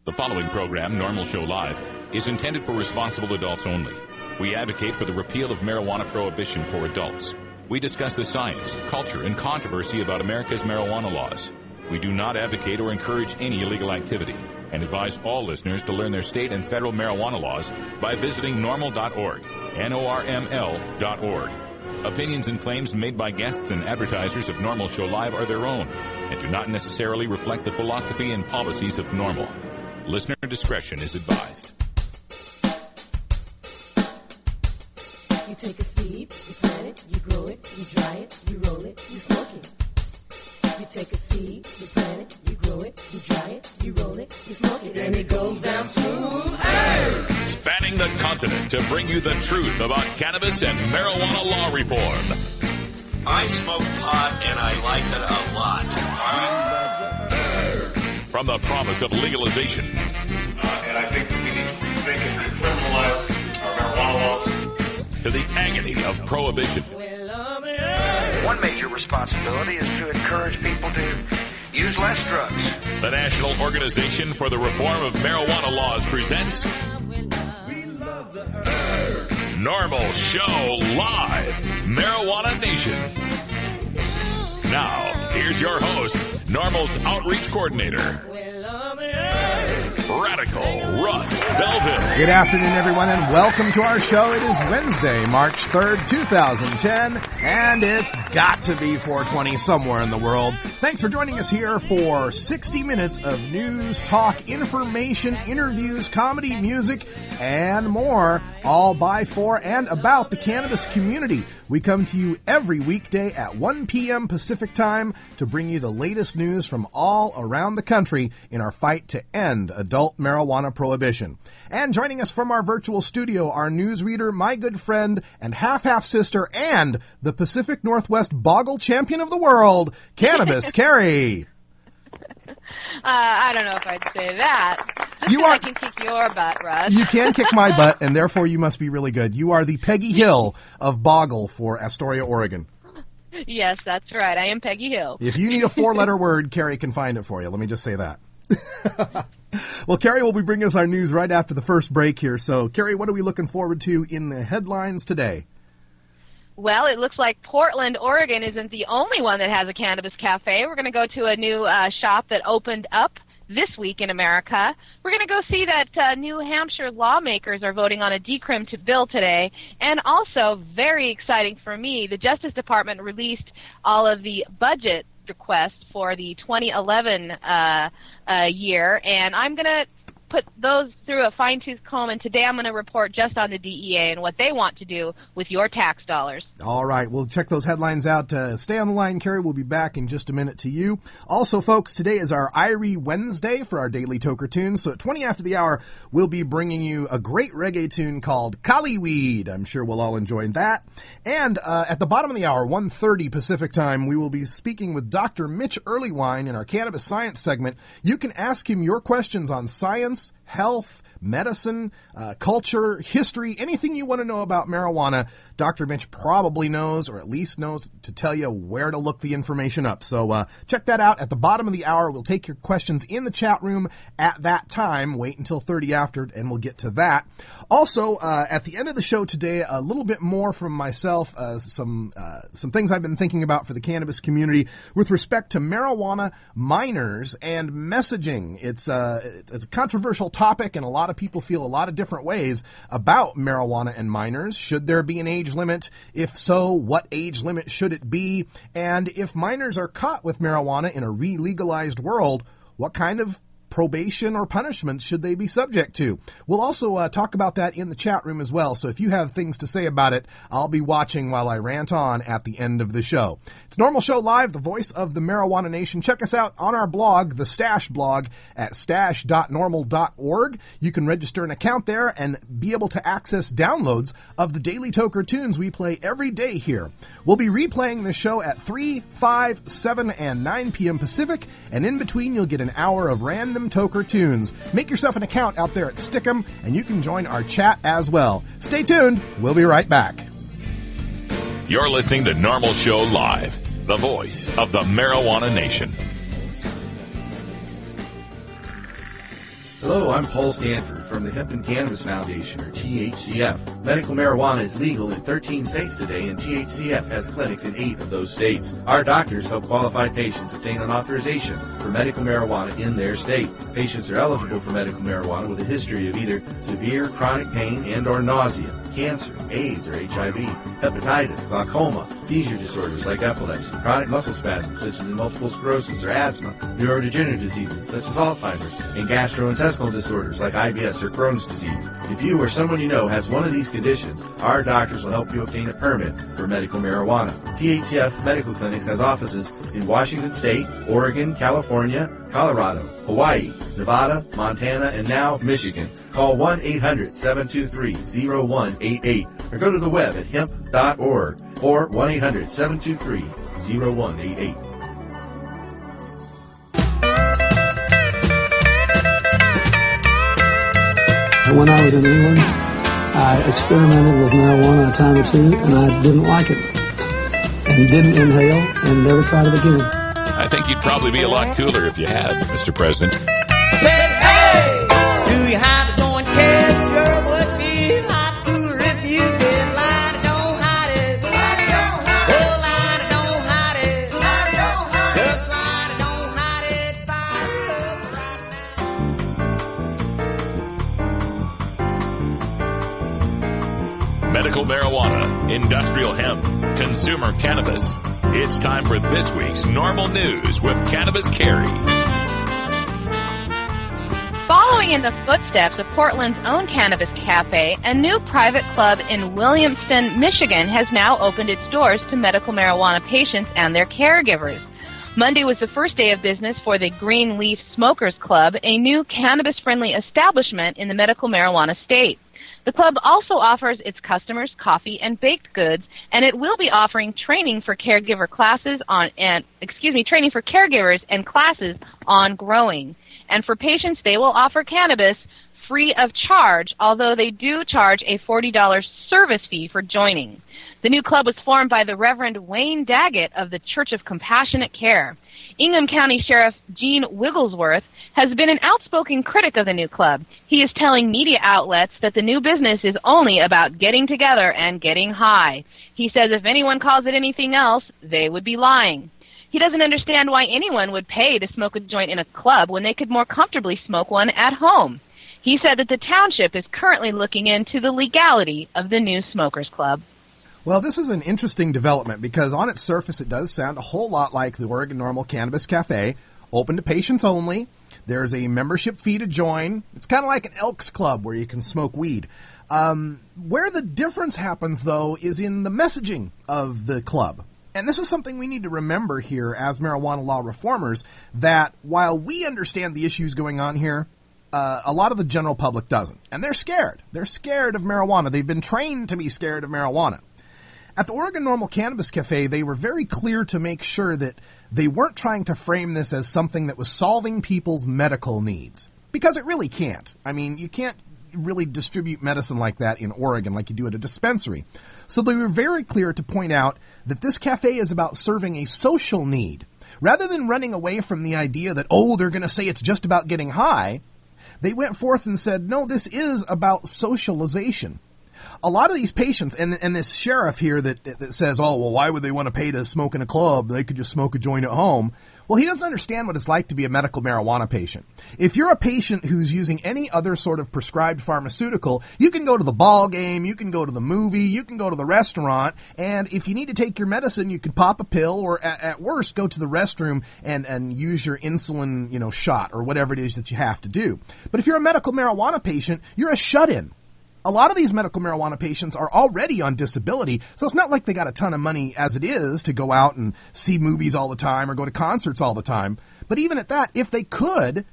The following program, NORML Show Live, is intended for responsible adults only. We advocate for the repeal of marijuana prohibition for adults. We discuss the science, culture, and controversy about America's marijuana laws. We do not advocate or encourage any illegal activity and advise all listeners to learn their state and federal marijuana laws by visiting norml.org, NORML.org. Opinions and claims made by guests and advertisers of NORML Show Live are their own and do not necessarily reflect the philosophy and policies of NORML. Listener discretion is advised. You take a seed, you plant it, you grow it, you dry it, you roll it, you smoke it. You take a seed, you plant it, you grow it, you dry it, you roll it, you smoke it, and it goes down smooth. Hey! Spanning the continent to bring you the truth about cannabis and marijuana law reform. I smoke pot and I like it a lot. From the promise of legalization. And I think we need to rethink and decriminalize our marijuana laws. To the agony of prohibition. One major responsibility is to encourage people to use less drugs. The National Organization for the Reform of Marijuana Laws presents NORML Show Live, Marijuana Nation. Now, here's your host, NORML's Outreach Coordinator, Radical Russ Belville. Good afternoon, everyone, and welcome to our show. It is Wednesday, March 3rd, 2010, and it's got to be 420 somewhere in the world. Thanks for joining us here for 60 minutes of news, talk, information, interviews, comedy, music, and more, all by, for, and about the cannabis community. We come to you every weekday at 1 p.m. Pacific time to bring you the latest news from all around the country in our fight to end adult marijuana prohibition. And joining us from our virtual studio, our newsreader, my good friend, and half-half sister, and the Pacific Northwest Boggle Champion of the World, Cannabis Carrie. I don't know if I'd say that. I can kick your butt, Russ. You can kick my butt, and therefore you must be really good. You are the Peggy Hill of Boggle for Astoria, Oregon. Yes, that's right. I am Peggy Hill. If you need a four-letter word, Carrie can find it for you. Let me just say that. Well, Carrie will be bringing us our news right after the first break here. So, Carrie, what are we looking forward to in the headlines today? Well, it looks like Portland, Oregon isn't the only one that has a cannabis cafe. We're going to go to a new shop that opened up this week in America. We're going to go see that New Hampshire lawmakers are voting on a decrim bill today. And also, very exciting for me, the Justice Department released all of the budget requests for the 2011 year, and I'm going to put those through a fine-tooth comb, and today I'm going to report just on the DEA and what they want to do with your tax dollars. All right, we'll check those headlines out. Stay on the line, Carrie. We'll be back in just a minute to you. Also, folks, today is our Irie Wednesday for our daily Toker tunes. So at 20 after the hour, we'll be bringing you a great reggae tune called Collyweed. I'm sure we'll all enjoy that. And at the bottom of the hour, 1:30 Pacific time, we will be speaking with Dr. Mitch Earlywine in our Cannabis Science segment. You can ask him your questions on science, health, medicine, culture, history, anything you want to know about marijuana. Dr. Mitch probably knows, or at least knows to tell you where to look the information up. So check that out at the bottom of the hour. We'll take your questions in the chat room at that time. Wait until 30 after, and we'll get to that. Also, at the end of the show today, a little bit more from myself, some things I've been thinking about for the cannabis community with respect to marijuana minors and messaging. It's a controversial topic, and a lot of people feel a lot of different ways about marijuana and minors. Should there be an age limit? If so, what age limit should it be? And if minors are caught with marijuana in a re-legalized world, what kind of probation or punishment should they be subject to? We'll also talk about that in the chat room as well. So if you have things to say about it, I'll be watching while I rant on at the end of the show. It's NORML Show Live, the voice of the Marijuana Nation. Check us out on our blog, the Stash blog, at stash.norml.org. You can register an account there and be able to access downloads of the daily Toker tunes we play every day here. We'll be replaying the show at 3, 5, 7, and 9 p.m. Pacific, and in between you'll get an hour of random Toker tunes. Make yourself an account out there at Stickem, and you can join our chat as well. Stay tuned. We'll be right back. You're listening to NORML Show Live, the voice of the Marijuana Nation. Hello, I'm Paul Stanford from the Hemp and Cannabis Foundation, or THCF. Medical marijuana is legal in 13 states today, and THCF has clinics in 8 of those states. Our doctors help qualified patients obtain an authorization for medical marijuana in their state. Patients are eligible for medical marijuana with a history of either severe chronic pain and or nausea, cancer, AIDS or HIV, hepatitis, glaucoma, seizure disorders like epilepsy, chronic muscle spasms such as multiple sclerosis or asthma, neurodegenerative diseases such as Alzheimer's, and gastrointestinal disorders like IBS or Crohn's disease. If you or someone you know has one of these conditions, our doctors will help you obtain a permit for medical marijuana. THCF Medical Clinics has offices in Washington State, Oregon, California, Colorado, Hawaii, Nevada, Montana, and now Michigan. Call 1-800-723-0188 or go to the web at hemp.org or 1-800-723-0188. When I was in England, I experimented with marijuana a time or two, and I didn't like it, and didn't inhale, and never tried it again. I think you'd probably be a lot cooler if you had, Mr. President. Said, hey, do you have a joint, kid? Sure would be a lot cooler if you did. Light it, don't hide it. Light it, don't hide it. Oh, light it, don't hide it. Light it, don't hide it. Just light it, don't hide it. Fire it up right now. Medical marijuana, industrial hemp, consumer cannabis. It's time for this week's NORML News with Cannabis Carrie. Following in the footsteps of Portland's own Cannabis Cafe, a new private club in Williamston, Michigan has now opened its doors to medical marijuana patients and their caregivers. Monday was the first day of business for the Green Leaf Smokers Club, a new cannabis-friendly establishment in the medical marijuana state. The club also offers its customers coffee and baked goods, and it will be offering training for caregivers and classes on growing. And for patients, they will offer cannabis free of charge, although they do charge a $40 service fee for joining. The new club was formed by the Reverend Wayne Daggett of the Church of Compassionate Care. Ingham County Sheriff Gene Wigglesworth has been an outspoken critic of the new club. He is telling media outlets that the new business is only about getting together and getting high. He says if anyone calls it anything else, they would be lying. He doesn't understand why anyone would pay to smoke a joint in a club when they could more comfortably smoke one at home. He said that the township is currently looking into the legality of the new Smokers Club. Well, this is an interesting development because on its surface it does sound a whole lot like the Oregon NORML Cannabis Cafe, open to patients only. There's a membership fee to join. It's kind of like an Elks Club where you can smoke weed. Where the difference happens, though, is in the messaging of the club. And this is something we need to remember here as marijuana law reformers, that while we understand the issues going on here, a lot of the general public doesn't. And they're scared. They're scared of marijuana. They've been trained to be scared of marijuana. At the Oregon NORML Cannabis Cafe, they were very clear to make sure that they weren't trying to frame this as something that was solving people's medical needs. Because it really can't. I mean, you can't really distribute medicine like that in Oregon like you do at a dispensary. So they were very clear to point out that this cafe is about serving a social need. Rather than running away from the idea that, oh, they're going to say it's just about getting high, they went forth and said, no, this is about socialization. A lot of these patients, and this sheriff here that says, oh, well, why would they want to pay to smoke in a club? They could just smoke a joint at home. Well, he doesn't understand what it's like to be a medical marijuana patient. If you're a patient who's using any other sort of prescribed pharmaceutical, you can go to the ball game, you can go to the movie, you can go to the restaurant, and if you need to take your medicine, you can pop a pill or at worst go to the restroom and use your insulin, shot or whatever it is that you have to do. But if you're a medical marijuana patient, you're a shut-in. A lot of these medical marijuana patients are already on disability, so it's not like they got a ton of money as it is to go out and see movies all the time or go to concerts all the time. But even at that, if they could,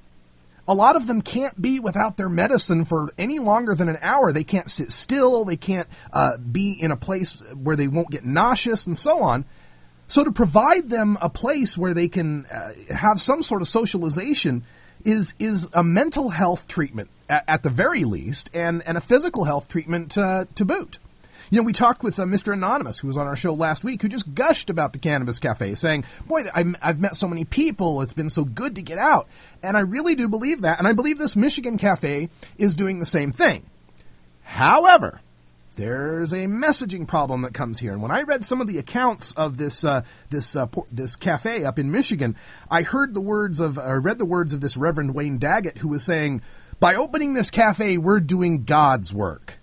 a lot of them can't be without their medicine for any longer than an hour. They can't sit still. They can't be in a place where they won't get nauseous and so on. So to provide them a place where they can have some sort of socialization is a mental health treatment at the very least, and a physical health treatment to boot. You know, we talked with Mr. Anonymous, who was on our show last week, who just gushed about the Cannabis Cafe, saying, boy, I've met so many people. It's been so good to get out. And I really do believe that. And I believe this Michigan cafe is doing the same thing. However, there's a messaging problem that comes here. And when I read some of the accounts of this cafe up in Michigan, I read the words of this Reverend Wayne Daggett, who was saying, by opening this cafe, we're doing God's work.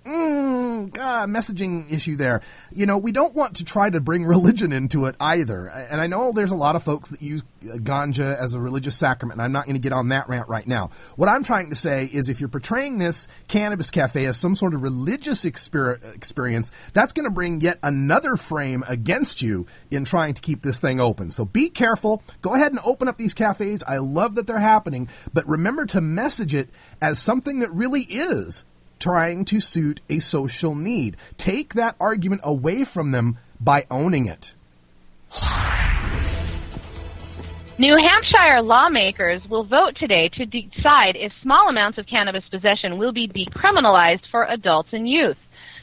Messaging issue there. You know, we don't want to try to bring religion into it either. And I know there's a lot of folks that use ganja as a religious sacrament, and I'm not going to get on that rant right now. What I'm trying to say is if you're portraying this Cannabis Cafe as some sort of religious experience, that's going to bring yet another frame against you in trying to keep this thing open. So be careful. Go ahead and open up these cafes. I love that they're happening, but remember to message it as something that really is trying to suit a social need. Take that argument away from them by owning it. New Hampshire lawmakers will vote today to decide if small amounts of cannabis possession will be decriminalized for adults and youth.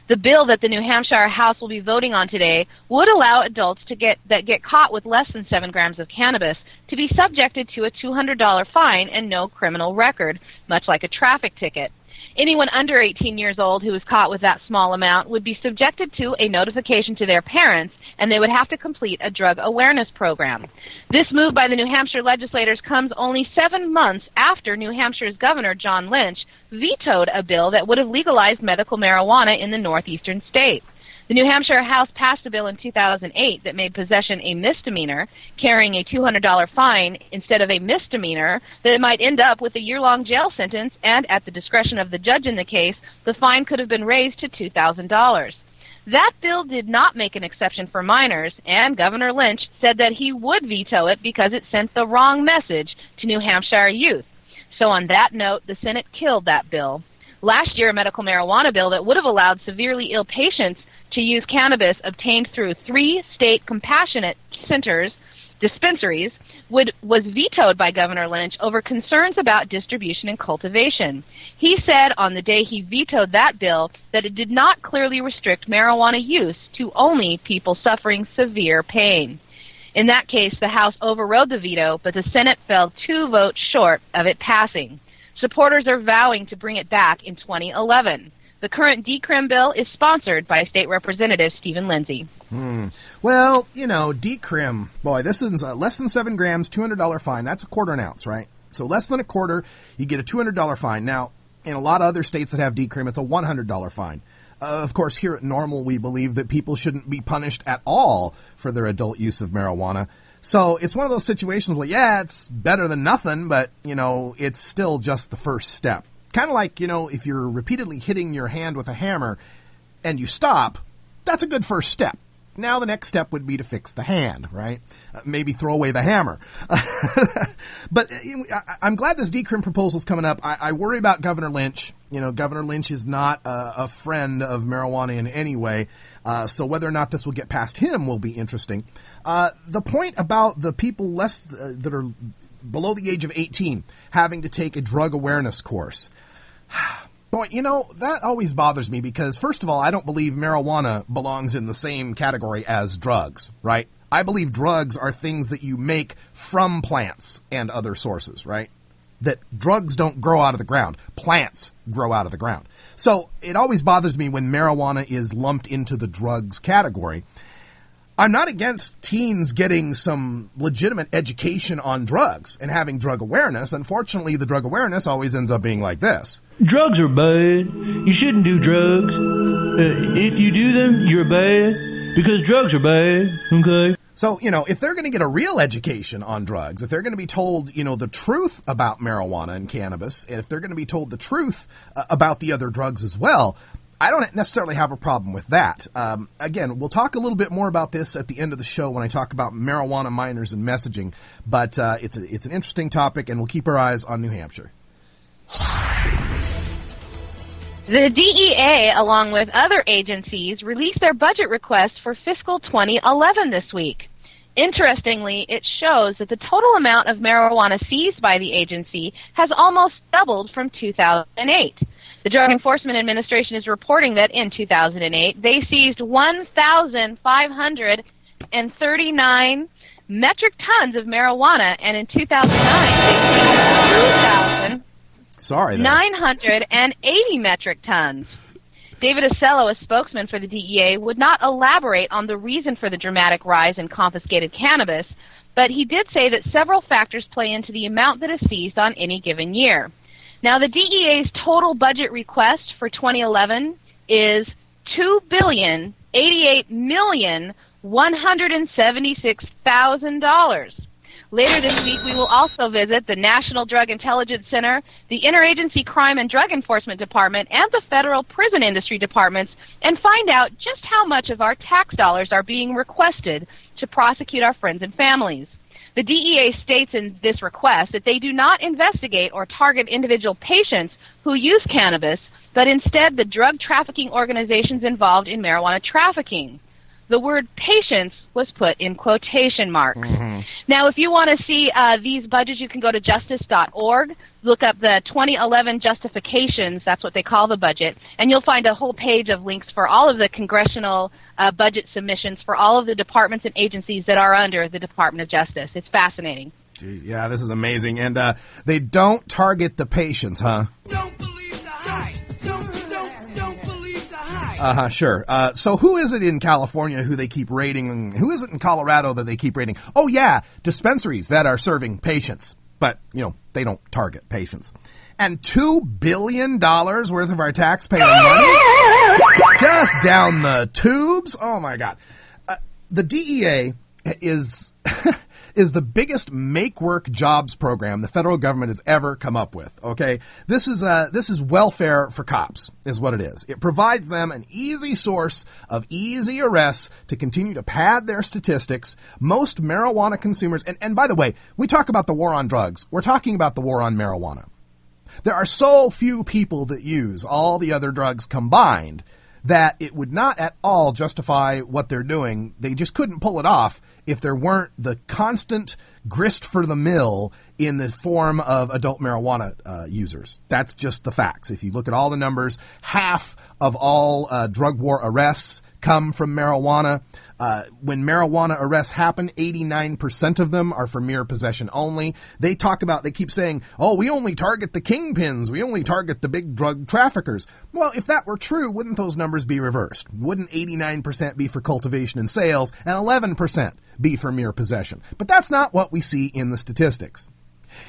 The bill that the New Hampshire House will be voting on today would allow adults that get caught with less than 7 grams of cannabis to be subjected to a $200 fine and no criminal record, much like a traffic ticket. Anyone under 18 years old who is caught with that small amount would be subjected to a notification to their parents, and they would have to complete a drug awareness program. This move by the New Hampshire legislators comes only 7 months after New Hampshire's Governor, John Lynch, vetoed a bill that would have legalized medical marijuana in the northeastern state. The New Hampshire House passed a bill in 2008 that made possession a misdemeanor, carrying a $200 fine instead of a misdemeanor, that it might end up with a year-long jail sentence, and at the discretion of the judge in the case, the fine could have been raised to $2,000. That bill did not make an exception for minors, and Governor Lynch said that he would veto it because it sent the wrong message to New Hampshire youth. So on that note, the Senate killed that bill. Last year, a medical marijuana bill that would have allowed severely ill patients to use cannabis obtained through 3 state compassionate centers, dispensaries, was vetoed by Governor Lynch over concerns about distribution and cultivation. He said on the day he vetoed that bill that it did not clearly restrict marijuana use to only people suffering severe pain. In that case, the House overrode the veto, but the Senate fell 2 votes short of it passing. Supporters are vowing to bring it back in 2011. The current decrim bill is sponsored by State Representative Stephen Lindsay. Well, you know, decrim, boy, this is less than 7 grams, $200 fine. That's a quarter an ounce, right? So less than a quarter, you get a $200 fine. Now, in a lot of other states that have decrim, it's a $100 fine. Of course, here at NORML, we believe that people shouldn't be punished at all for their adult use of marijuana. So it's one of those situations where, yeah, it's better than nothing, but, you know, it's still just the first step. Kind of like, you know, if you're repeatedly hitting your hand with a hammer and you stop, that's a good first step. Now the next step would be to fix the hand, right? Maybe throw away the hammer. But I'm glad this decrim proposal's coming up. I worry about Governor Lynch. You know, Governor Lynch is not a friend of marijuana in any way. So whether or not this will get past him will be interesting. The point about the people that are below the age of 18 having to take a drug awareness course. Boy, you know, that always bothers me because, first of all, I don't believe marijuana belongs in the same category as drugs, right? I believe drugs are things that you make from plants and other sources, right? That drugs don't grow out of the ground. Plants grow out of the ground. So it always bothers me when marijuana is lumped into the drugs category. I'm not against teens getting some legitimate education on drugs and having drug awareness. Unfortunately, the drug awareness always ends up being like this. Drugs are bad. You shouldn't do drugs. If you do them, you're bad because drugs are bad, okay? So, you know, if they're going to get a real education on drugs, if they're going to be told, you know, the truth about marijuana and cannabis, and if they're going to be told the truth about the other drugs as well, I don't necessarily have a problem with that. Again, we'll talk a little bit more about this at the end of the show when I talk about marijuana minors and messaging. But it's an interesting topic, and we'll keep our eyes on New Hampshire. The DEA, along with other agencies, released their budget request for fiscal 2011 this week. Interestingly, it shows that the total amount of marijuana seized by the agency has almost doubled from 2008. The Drug Enforcement Administration is reporting that in 2008, they seized 1,539 metric tons of marijuana, and in 2009, they seized 2,980 metric tons. David Acello, a spokesman for the DEA, would not elaborate on the reason for the dramatic rise in confiscated cannabis, but he did say that several factors play into the amount that is seized on any given year. Now, the DEA's total budget request for 2011 is $2,088,176,000. Later this week, we will also visit the National Drug Intelligence Center, the Interagency Crime and Drug Enforcement Department, and the Federal Prison Industry Departments and find out just how much of our tax dollars are being requested to prosecute our friends and families. The DEA states in this request that they do not investigate or target individual patients who use cannabis, but instead the drug trafficking organizations involved in marijuana trafficking. The word patients was put in quotation marks. Now, if you want to see these budgets, you can go to justice.org, look up the 2011 justifications, that's what they call the budget, and you'll find a whole page of links for all of the congressional budget submissions for all of the departments and agencies that are under the Department of Justice. It's fascinating. Gee, yeah, this is amazing. And they don't target the patients, huh? Don't believe the hype. Don't believe the hype. Sure. So who is it in California who they keep raiding? Who is it in Colorado that they keep raiding? Oh, yeah, dispensaries that are serving patients. But, they don't target patients. And $2 billion worth of our taxpayer money? Just down the tubes? Oh, my God. The DEA is is the biggest make-work jobs program the federal government has ever come up with, okay? This is welfare for cops, is what it is. It provides them an easy source of easy arrests to continue to pad their statistics. Most marijuana consumers, and by the way, we talk about the war on drugs. We're talking about the war on marijuana. There are so few people that use all the other drugs combined that it would not at all justify what they're doing. They just couldn't pull it off if there weren't the constant grist for the mill in the form of adult marijuana users. That's just the facts. If you look at all the numbers, half of all drug war arrests come from marijuana. When marijuana arrests happen, 89% of them are for mere possession only. They keep saying, oh, we only target the kingpins. We only target the big drug traffickers. Well, if that were true, wouldn't those numbers be reversed? Wouldn't 89% be for cultivation and sales and 11% be for mere possession? But that's not what we see in the statistics.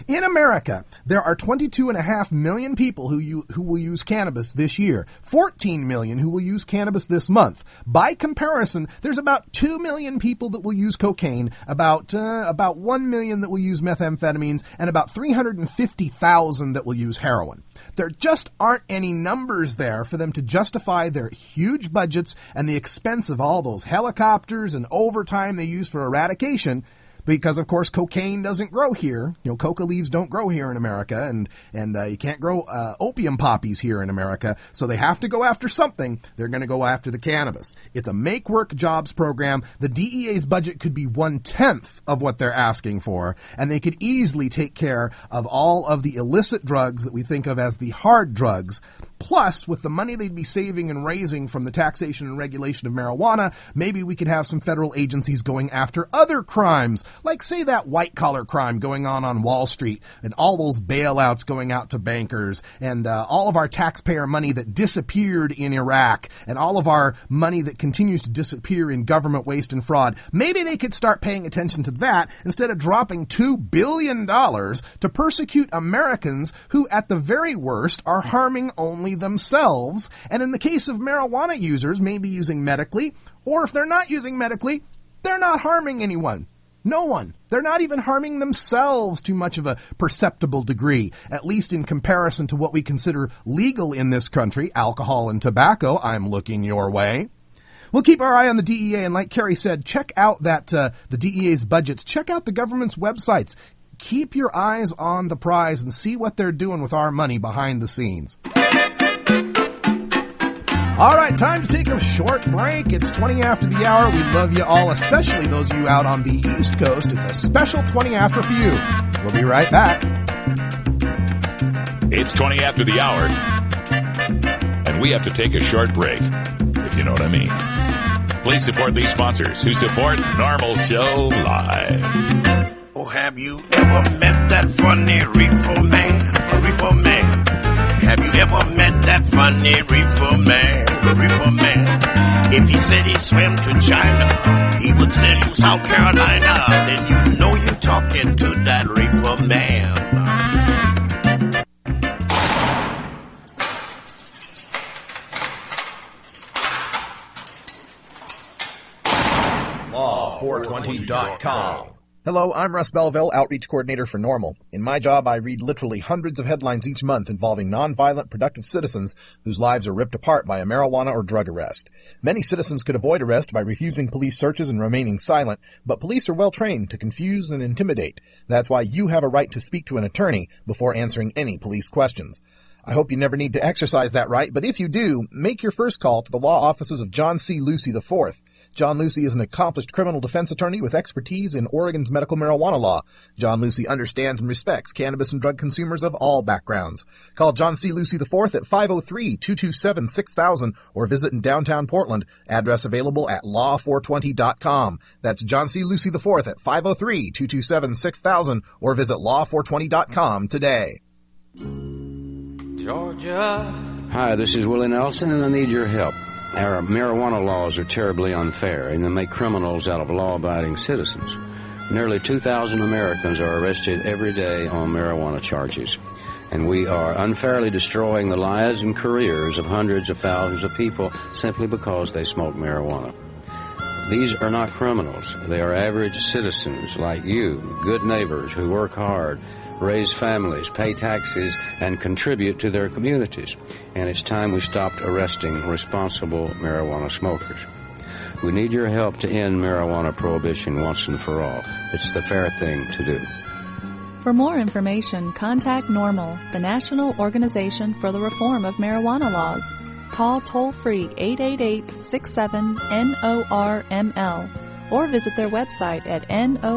In America, there are 22.5 million people who will use cannabis this year, 14 million who will use cannabis this month. By comparison, there's about 2 million people that will use cocaine, about 1 million that will use methamphetamines, and about 350,000 that will use heroin. There just aren't any numbers there for them to justify their huge budgets and the expense of all those helicopters and overtime they use for eradication. Because, of course, cocaine doesn't grow here. Coca leaves don't grow here in America, and you can't grow opium poppies here in America, so they have to go after something. They're going to go after the cannabis. It's a make-work jobs program. The DEA's budget could be 1/10 of what they're asking for, and they could easily take care of all of the illicit drugs that we think of as the hard drugs. Plus, with the money they'd be saving and raising from the taxation and regulation of marijuana, maybe we could have some federal agencies going after other crimes, like, say, that white-collar crime going on Wall Street, and all those bailouts going out to bankers, and all of our taxpayer money that disappeared in Iraq, and all of our money that continues to disappear in government waste and fraud. Maybe they could start paying attention to that instead of dropping $2 billion to persecute Americans who, at the very worst, are harming only themselves, and in the case of marijuana users, maybe using medically, or if they're not using medically, they're not harming anyone. No one. They're not even harming themselves to much of a perceptible degree, at least in comparison to what we consider legal in this country, alcohol and tobacco. I'm looking your way. We'll keep our eye on the DEA, and like Carrie said, check out the DEA's budgets. Check out the government's websites. Keep your eyes on the prize and see what they're doing with our money behind the scenes. All right, time to take a short break. It's 20 after the hour. We love you all, especially those of you out on the East Coast. It's a special 20 after for you. We'll be right back. It's 20 after the hour. And we have to take a short break, if you know what I mean. Please support these sponsors who support NORML Show Live. Oh, have you ever met that funny reefer man? A reefer man. Have you ever met that funny reefer man? A reefer man. If he said he swam to China, he would sell you South Carolina. Then you know you're talking to that reefer man. Law420.com. Hello, I'm Russ Belville, Outreach Coordinator for NORML. In my job, I read literally hundreds of headlines each month involving nonviolent, productive citizens whose lives are ripped apart by a marijuana or drug arrest. Many citizens could avoid arrest by refusing police searches and remaining silent, but police are well trained to confuse and intimidate. That's why you have a right to speak to an attorney before answering any police questions. I hope you never need to exercise that right, but if you do, make your first call to the law offices of John C. Lucy IV. John Lucy is an accomplished criminal defense attorney with expertise in Oregon's medical marijuana law. John Lucy understands and respects cannabis and drug consumers of all backgrounds. Call John C. Lucy IV at 503-227-6000 or visit in downtown Portland. Address available at law420.com. That's John C. Lucy IV at 503-227-6000 or visit law420.com today. Georgia. Hi, this is Willie Nelson, and I need your help. Our marijuana laws are terribly unfair, and they make criminals out of law-abiding citizens. Nearly 2,000 Americans are arrested every day on marijuana charges, and we are unfairly destroying the lives and careers of hundreds of thousands of people simply because they smoke marijuana. These are not criminals. They are average citizens like you, good neighbors who work hard, raise families, pay taxes, and contribute to their communities. And it's time we stopped arresting responsible marijuana smokers. We need your help to end marijuana prohibition once and for all. It's the fair thing to do. For more information, contact NORML, the National Organization for the Reform of Marijuana Laws. Call toll-free 888-67-NORML or visit their website at norml.org.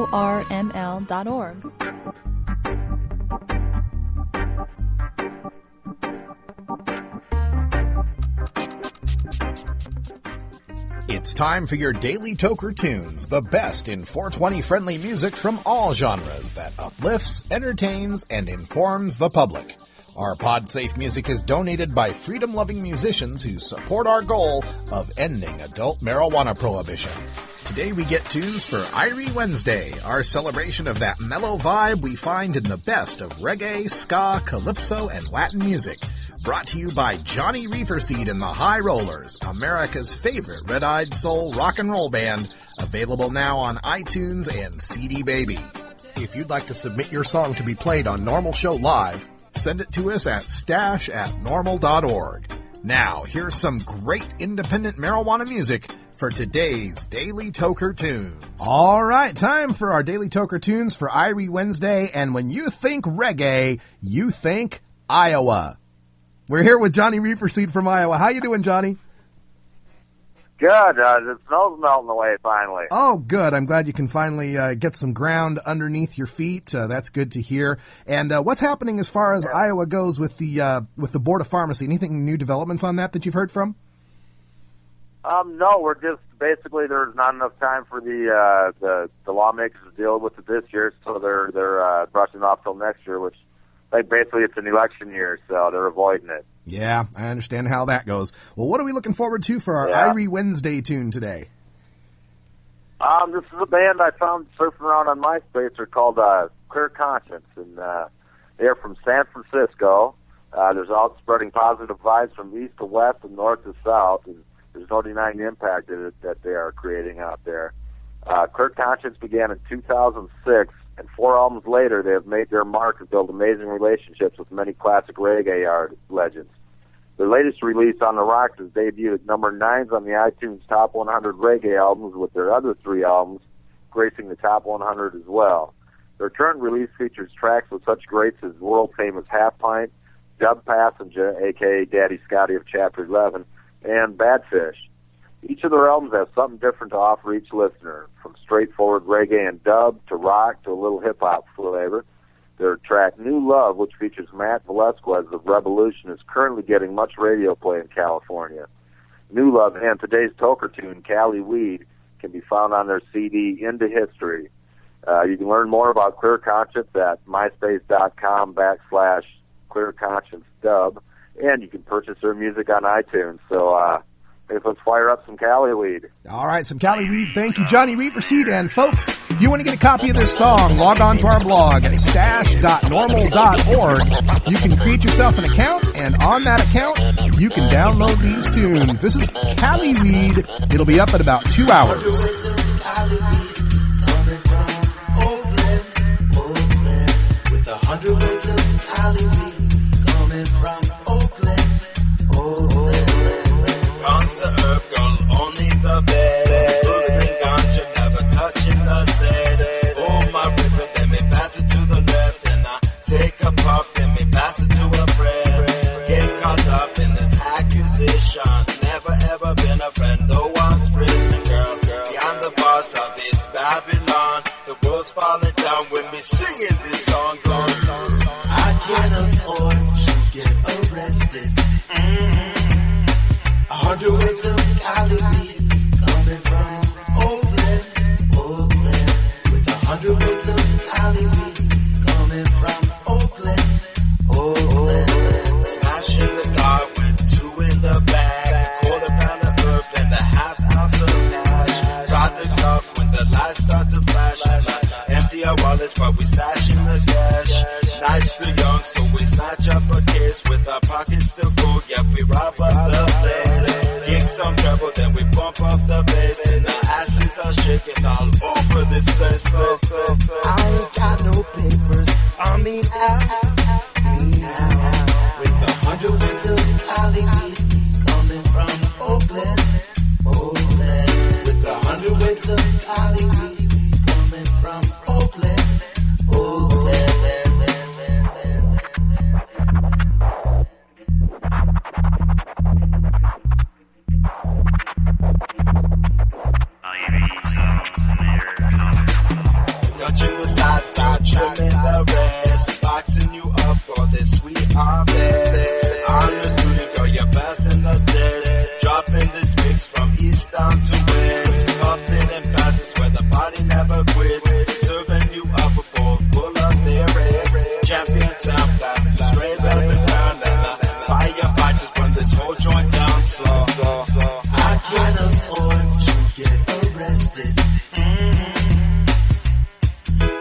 It's time for your Daily Toker Tunes, the best in 420-friendly music from all genres that uplifts, entertains, and informs the public. Our pod-safe music is donated by freedom-loving musicians who support our goal of ending adult marijuana prohibition. Today we get tunes for Irie Wednesday, our celebration of that mellow vibe we find in the best of reggae, ska, calypso, and Latin music. Brought to you by Johnny Reeferseed and the High Rollers, America's favorite red-eyed soul rock and roll band, available now on iTunes and CD Baby. If you'd like to submit your song to be played on NORML Show Live, send it to us at stash@norml.org. Now, here's some great independent marijuana music for today's Daily Toker Tunes. All right, time for our Daily Toker Tunes for Irie Wednesday, and when you think reggae, you think Iowa. We're here with Johnny Reeferseed from Iowa. How you doing, Johnny? Good. The snow's melting away finally. Oh, good. I'm glad you can finally get some ground underneath your feet. That's good to hear. And what's happening as far as Iowa goes with the Board of Pharmacy? Anything new developments on that you've heard from? No, we're just basically there's not enough time for the lawmakers to deal with it this year, so they're brushing off till next year, which. Like basically it's an election year, so they're avoiding it. Yeah, I understand how that goes. Well, what are we looking forward to for our Irie Wednesday tune today? This is a band I found surfing around on MySpace. They're called Clear Conscience, and they're from San Francisco. There's all spreading positive vibes from east to west and north to south, and there's no denying the impact that they are creating out there. Clear Conscience began in 2006. And 4 albums later, they have made their mark and built amazing relationships with many classic reggae legends. Their latest release on the Rocks is debuted at number 9 on the iTunes Top 100 Reggae albums, with their other 3 albums gracing the Top 100 as well. Their current release features tracks with such greats as world-famous Half Pint, Dub Passenger, a.k.a. Daddy Scotty of Chapter 11, and Badfish. Each of their albums has something different to offer each listener, from straightforward reggae and dub to rock to a little hip-hop flavor. Their track New Love, which features Matt Velasquez of Revolution, is currently getting much radio play in California. New Love and today's toker tune, Cali Weed, can be found on their CD, Into History. You can learn more about Clear Conscience at myspace.com/clearconscience-dub, and you can purchase their music on iTunes. So let's fire up some Cali Weed. All right, some Cali Weed. Thank you, Johnny Reeferseed. And folks, if you want to get a copy of this song, log on to our blog at stash.normal.org. You can create yourself an account, and on that account, you can download these tunes. This is Cali Weed. It'll be up in about 2 hours. With 100 words of Cali weed coming from Oakland. Concert herb girl, only the best. Bullering ganja, never touching the cess. Oh, my river, let me pass it to the left. And I take a puff, let me pass it to a friend. Get caught up in this accusation. Never ever been a friend, no one's prison girl. I'm the boss of this Babylon. The world's falling down with me singing this song. I can't afford to get arrested. 100 words of Cali weed coming from Oakland. With 100 words of Cali weed coming from Oakland. Smashing the car with 2 in the bag, a quarter pound of herb and a half ounce of hash. Products off when the lights start to flash. Empty our wallets, but we stashing the cash. Nights too young, so we snatch up a case with our pockets still full. Yeah, we rob up the place. Kick some treble, then we bump up the bass, and the asses are shaking all over this place. So I ain't got no papers on me now. With 100 words of Cali weed coming from Oakland. With 100 words of Cali weed coming from Oakland. Touching the sides, start trimming the rest. Boxing you up for this sweet harvest. I'm the student, girl, you're passing the test. Dropping this mix from east down to west. Puffing and passes where the party never quits. Serving you up a bowl full of their eggs. Champion sound class, straight up and down. And the firefighters burn this whole joint down. So I can't afford to get arrested.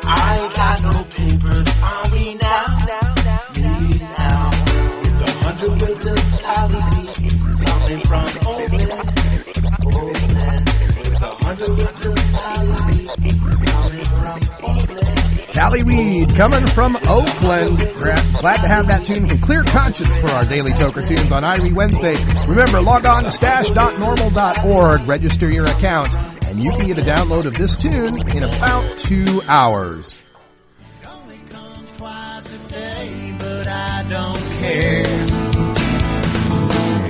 I ain't got no papers on me now. With 100 words of Cali weed coming from Oakland. With 100 words of Cali weed coming from Oakland. Cali Weed coming from Oakland. Glad to have that tune from Clear Conscience for our daily Toker Tunes on Irie Wednesday. Remember, log on to stash.normal.org, register your account, and you can get a download of this tune in about 2 hours. It only comes twice a day, but I don't care.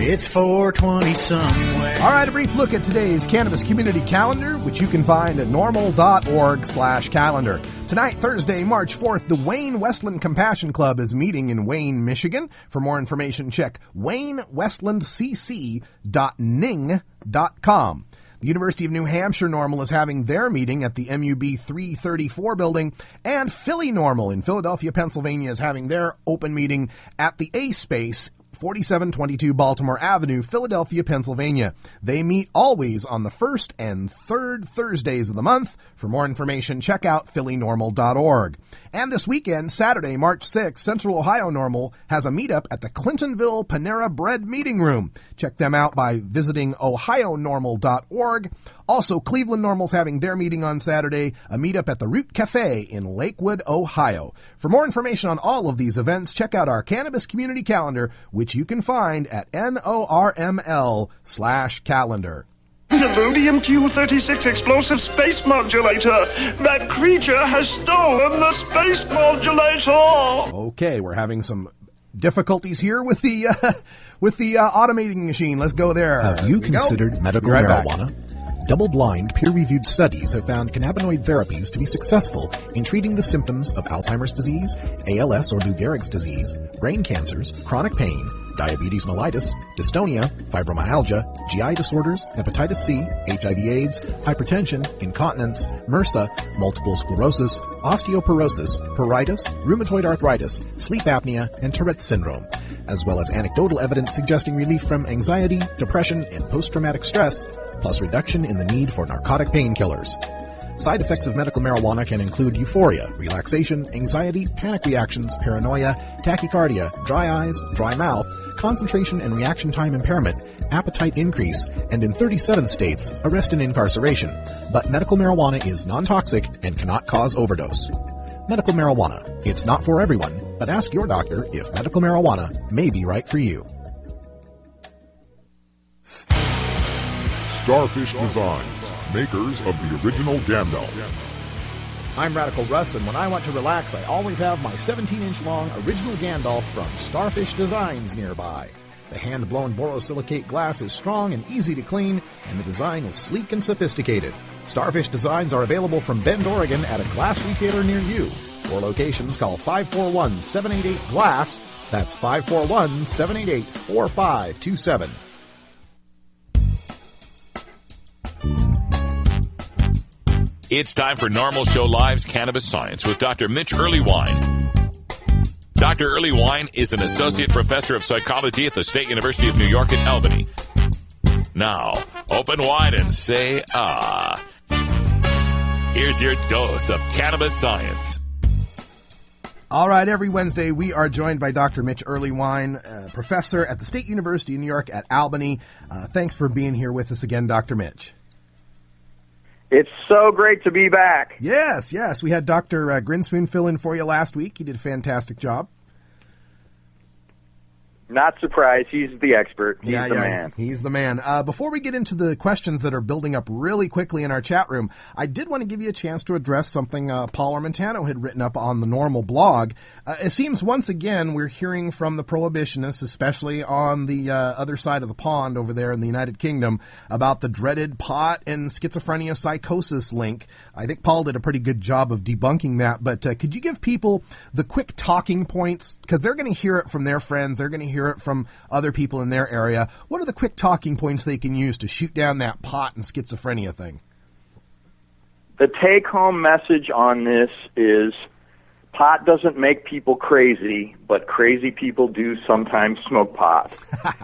It's 4:20 somewhere. All right, a brief look at today's Cannabis Community Calendar, which you can find at normal.org/calendar. Tonight, Thursday, March 4th, the Wayne Westland Compassion Club is meeting in Wayne, Michigan. For more information, check waynewestlandcc.ning.com. The University of New Hampshire NORML is having their meeting at the MUB 334 building, and Philly NORML in Philadelphia, Pennsylvania is having their open meeting at the A Space, 4722 Baltimore Avenue, Philadelphia, Pennsylvania. They meet always on the first and third Thursdays of the month. For more information, check out phillynormal.org. And this weekend, Saturday, March 6th, Central Ohio NORML has a meetup at the Clintonville Panera Bread Meeting Room. Check them out by visiting ohionormal.org. Also, Cleveland NORML's having their meeting on Saturday, a meetup at the Root Cafe in Lakewood, Ohio. For more information on all of these events, check out our Cannabis Community Calendar, which you can find at NORML/calendar. Delirium Q-36 explosive space modulator. That creature has stolen the space modulator. Okay, we're having some difficulties here with the automating machine. Let's go there. Have you considered medical marijuana? Double-blind, peer-reviewed studies have found cannabinoid therapies to be successful in treating the symptoms of Alzheimer's disease, ALS or Lou Gehrig's disease, brain cancers, chronic pain, diabetes mellitus, dystonia, fibromyalgia, GI disorders, hepatitis C, HIV/AIDS, hypertension, incontinence, MRSA, multiple sclerosis, osteoporosis, pruritus, rheumatoid arthritis, sleep apnea, and Tourette's syndrome, as well as anecdotal evidence suggesting relief from anxiety, depression, and post-traumatic stress, plus reduction in the need for narcotic painkillers. Side effects of medical marijuana can include euphoria, relaxation, anxiety, panic reactions, paranoia, tachycardia, dry eyes, dry mouth, concentration and reaction time impairment, appetite increase, and in 37 states, arrest and incarceration. But medical marijuana is non-toxic and cannot cause overdose. Medical marijuana. It's not for everyone, but ask your doctor if medical marijuana may be right for you. Starfish Designs, makers of the original Gandalf. I'm Radical Russ, and when I want to relax, I always have my 17-inch long original Gandalf from Starfish Designs nearby. The hand-blown borosilicate glass is strong and easy to clean, and the design is sleek and sophisticated. Starfish Designs are available from Bend, Oregon at a glass retailer near you. For locations, call 541-788-GLASS. That's 541-788-4527. It's time for NORML Show Live's Cannabis Science with Dr. Mitch Earlywine. Dr. Earlywine is an associate professor of psychology at the State University of New York at Albany. Now, open wide and say, ah. Here's your dose of cannabis science. All right, every Wednesday we are joined by Dr. Mitch Earlywine, professor at the State University of New York at Albany. Thanks for being here with us again, Dr. Mitch. It's so great to be back. Yes. We had Dr. Grinspoon fill in for you last week. He did a fantastic job. Not surprised. He's the expert. He's the man. He's the man. Before we get into the questions that are building up really quickly in our chat room, I did want to give you a chance to address something Paul Armentano had written up on the NORML blog. It seems once again we're hearing from the prohibitionists, especially on the other side of the pond over there in the United Kingdom, about the dreaded pot and schizophrenia psychosis link. I think Paul did a pretty good job of debunking that, but could you give people the quick talking points? Because they're going to hear it from their friends. They're going to hear it from other people in their area. What are the quick talking points they can use to shoot down that pot and schizophrenia thing? The take-home message on this is pot doesn't make people crazy, but crazy people do sometimes smoke pot.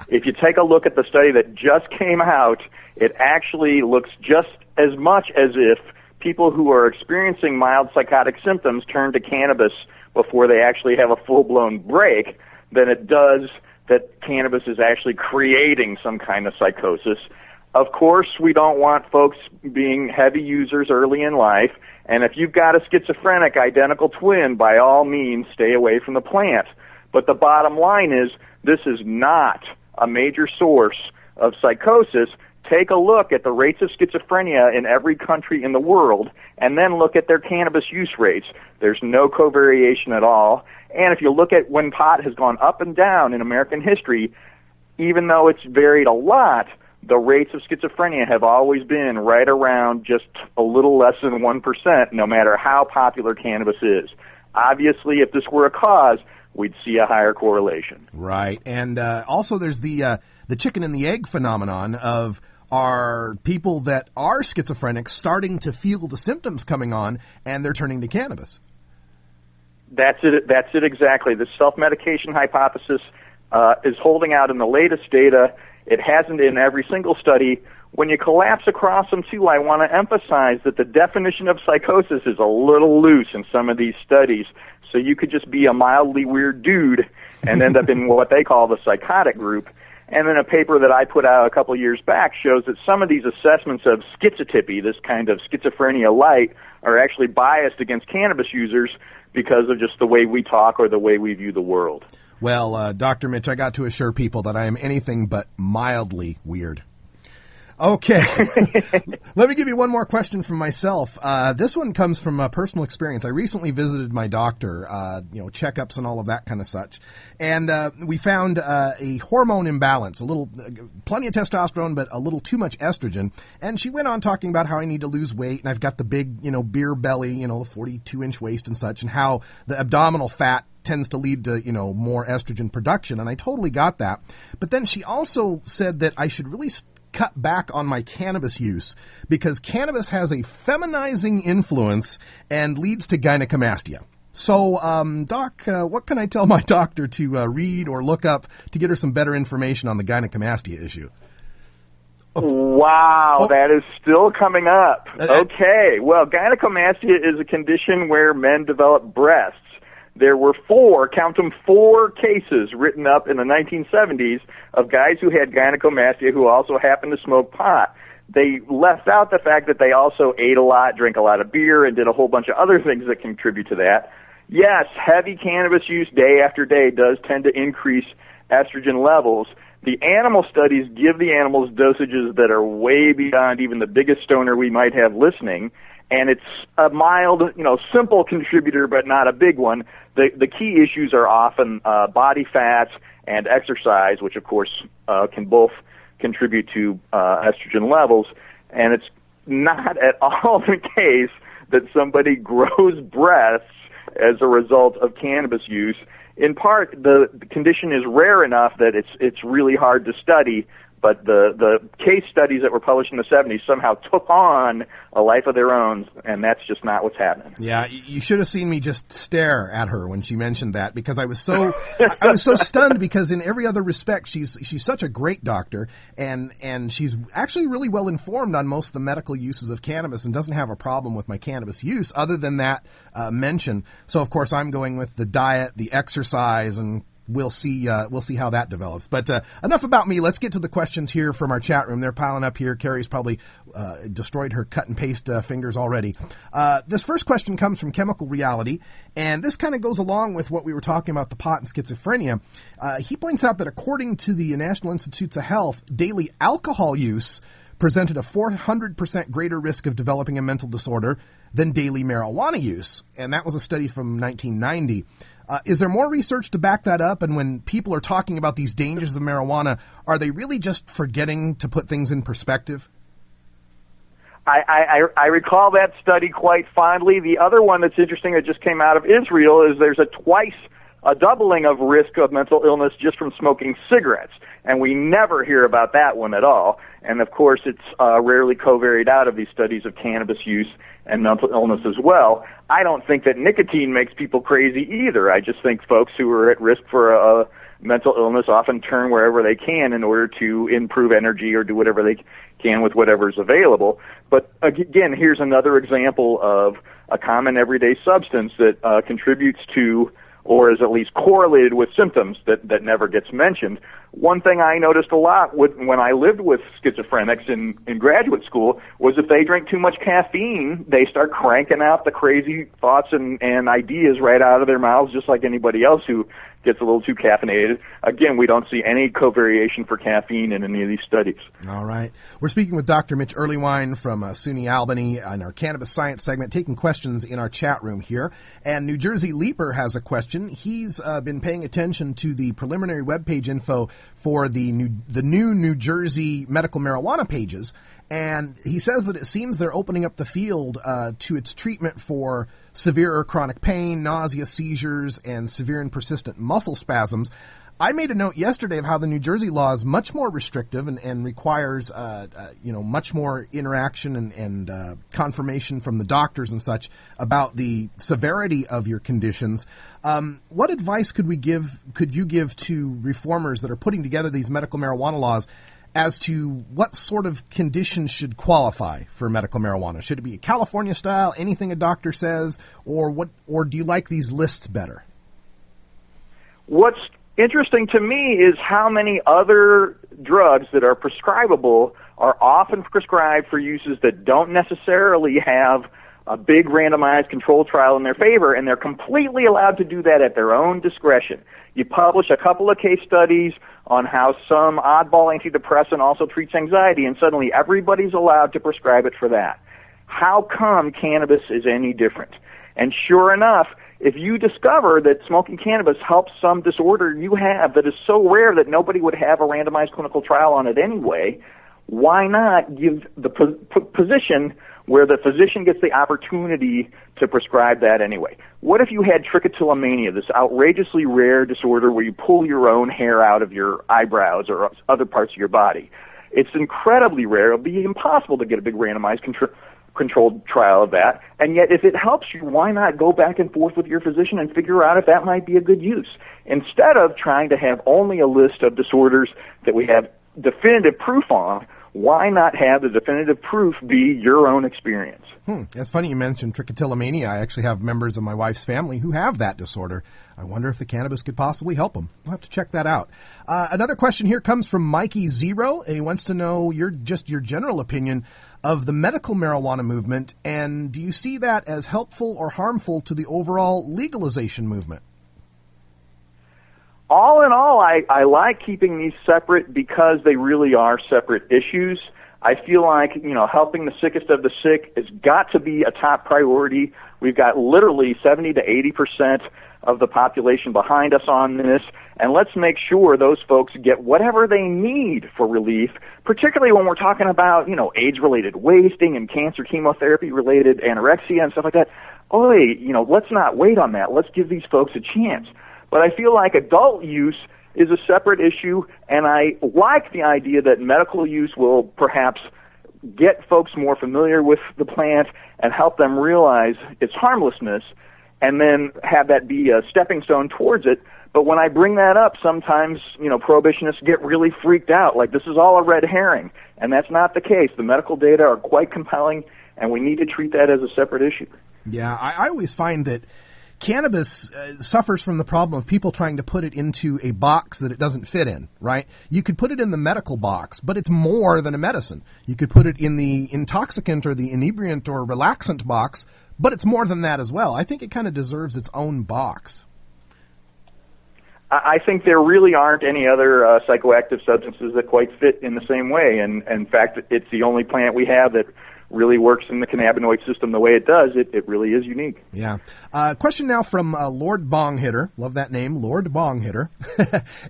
If you take a look at the study that just came out, it actually looks just as much as if people who are experiencing mild psychotic symptoms turn to cannabis before they actually have a full-blown break than it does that cannabis is actually creating some kind of psychosis. Of course, we don't want folks being heavy users early in life, and if you've got a schizophrenic identical twin, by all means, stay away from the plant. But the bottom line is, this is not a major source of psychosis. Take a look at the rates of schizophrenia in every country in the world, and then look at their cannabis use rates. There's no covariation at all. And if you look at when pot has gone up and down in American history, even though it's varied a lot, the rates of schizophrenia have always been right around just a little less than 1%, no matter how popular cannabis is. Obviously, if this were a cause, we'd see a higher correlation. Right. And also there's the chicken and the egg phenomenon of are people that are schizophrenic starting to feel the symptoms coming on, and they're turning to cannabis. That's it exactly. The self-medication hypothesis is holding out in the latest data. It hasn't in every single study. When you collapse across them, too, I want to emphasize that the definition of psychosis is a little loose in some of these studies. So you could just be a mildly weird dude and end up in what they call the psychotic group. And then a paper that I put out a couple of years back shows that some of these assessments of schizotypy, this kind of schizophrenia light, are actually biased against cannabis users because of just the way we talk or the way we view the world. Well, Dr. Mitch, I got to assure people that I am anything but mildly weird. Okay. Let me give you one more question from myself. This one comes from personal experience. I recently visited my doctor, checkups and all of that kind of such. And we found a hormone imbalance, plenty of testosterone, but a little too much estrogen. And she went on talking about how I need to lose weight, and I've got the big, beer belly, the 42-inch waist and such, and how the abdominal fat tends to lead to, more estrogen production. And I totally got that. But then she also said that I should really cut back on my cannabis use because cannabis has a feminizing influence and leads to gynecomastia. So, Doc, what can I tell my doctor to read or look up to get her some better information on the gynecomastia issue? Wow, that is still coming up. Okay, well, gynecomastia is a condition where men develop breasts. There were four cases written up in the 1970s of guys who had gynecomastia who also happened to smoke pot. They left out the fact that they also ate a lot, drank a lot of beer, and did a whole bunch of other things that contribute to that. Yes, heavy cannabis use day after day does tend to increase estrogen levels. The animal studies give the animals dosages that are way beyond even the biggest stoner we might have listening. And it's a mild, simple contributor, but not a big one. The key issues are often body fats and exercise, which of course can both contribute to estrogen levels. And it's not at all the case that somebody grows breasts as a result of cannabis use. In part, the condition is rare enough that it's really hard to study. But the case studies that were published in the 70s somehow took on a life of their own, and that's just not what's happening. Yeah, you should have seen me just stare at her when she mentioned that, because I was so stunned, because in every other respect she's such a great doctor, and she's actually really well informed on most of the medical uses of cannabis and doesn't have a problem with my cannabis use other than that mention. So of course I'm going with the diet, the exercise, and we'll see how that develops. But enough about me. Let's get to the questions here from our chat room. They're piling up here. Carrie's probably destroyed her cut and paste fingers already. This first question comes from Chemical Reality, and this kind of goes along with what we were talking about, the pot and schizophrenia. He points out that according to the National Institutes of Health, daily alcohol use presented a 400% greater risk of developing a mental disorder than daily marijuana use. And that was a study from 1990. Is there more research to back that up? And when people are talking about these dangers of marijuana, are they really just forgetting to put things in perspective? I recall that study quite fondly. The other one that's interesting that just came out of Israel is there's a doubling of risk of mental illness just from smoking cigarettes. And we never hear about that one at all. And of course, it's rarely covariated out of these studies of cannabis use and mental illness as well. I don't think that nicotine makes people crazy either. I just think folks who are at risk for a mental illness often turn wherever they can in order to improve energy or do whatever they can with whatever's available. But again, here's another example of a common everyday substance that contributes to or is at least correlated with symptoms that never gets mentioned. One thing I noticed a lot when I lived with schizophrenics in graduate school was if they drink too much caffeine, they start cranking out the crazy thoughts and ideas right out of their mouths, just like anybody else who gets a little too caffeinated. Again, we don't see any covariation for caffeine in any of these studies. All right. We're speaking with Dr. Mitch Earlywine from SUNY Albany in our Cannabis Science segment, taking questions in our chat room here. And New Jersey Leaper has a question. He's been paying attention to the preliminary webpage info for the new New Jersey medical marijuana pages. And he says that it seems they're opening up the field to its treatment for severe or chronic pain, nausea, seizures, and severe and persistent muscle spasms. I made a note yesterday of how the New Jersey law is much more restrictive and requires, much more interaction and confirmation from the doctors and such about the severity of your conditions. What advice could you give to reformers that are putting together these medical marijuana laws as to what sort of conditions should qualify for medical marijuana? Should it be a California style, anything a doctor says, or do you like these lists better? What's interesting to me is how many other drugs that are prescribable are often prescribed for uses that don't necessarily have a big randomized controlled trial in their favor, and they're completely allowed to do that at their own discretion. You publish a couple of case studies on how some oddball antidepressant also treats anxiety, and suddenly everybody's allowed to prescribe it for that. How come cannabis is any different? And sure enough, if you discover that smoking cannabis helps some disorder you have that is so rare that nobody would have a randomized clinical trial on it anyway, why not give the position where the physician gets the opportunity to prescribe that anyway? What if you had trichotillomania, this outrageously rare disorder where you pull your own hair out of your eyebrows or other parts of your body? It's incredibly rare. It'll be impossible to get a big randomized controlled trial of that, and yet if it helps you, why not go back and forth with your physician and figure out if that might be a good use, instead of trying to have only a list of disorders that we have definitive proof on? Why not have the definitive proof be your own experience? It's funny you mentioned trichotillomania. I actually have members of my wife's family who have that disorder. I wonder if the cannabis could possibly help them. We'll have to check that out. Another question here comes from Mikey Zero. He wants to know your general opinion of the medical marijuana movement, and do you see that as helpful or harmful to the overall legalization movement? All in all, I like keeping these separate because they really are separate issues. I feel like, helping the sickest of the sick has got to be a top priority. We've got literally 70 to 80% of the population behind us on this, and let's make sure those folks get whatever they need for relief, particularly when we're talking about, age-related wasting and cancer chemotherapy-related anorexia and stuff like that. Let's not wait on that. Let's give these folks a chance. But I feel like adult use is a separate issue, and I like the idea that medical use will perhaps get folks more familiar with the plant and help them realize its harmlessness, and then have that be a stepping stone towards it. But when I bring that up, sometimes, prohibitionists get really freaked out, like this is all a red herring, and that's not the case. The medical data are quite compelling, and we need to treat that as a separate issue. Yeah, I always find that cannabis suffers from the problem of people trying to put it into a box that it doesn't fit in, right? You could put it in the medical box, but it's more than a medicine. You could put it in the intoxicant or the inebriant or relaxant box, but it's more than that as well. I think it kind of deserves its own box. I think there really aren't any other psychoactive substances that quite fit in the same way, and in fact, it's the only plant we have that really works in the cannabinoid system the way it does. It really is unique. Yeah. Question now from Lord Bong Hitter. Love that name, Lord Bong Hitter.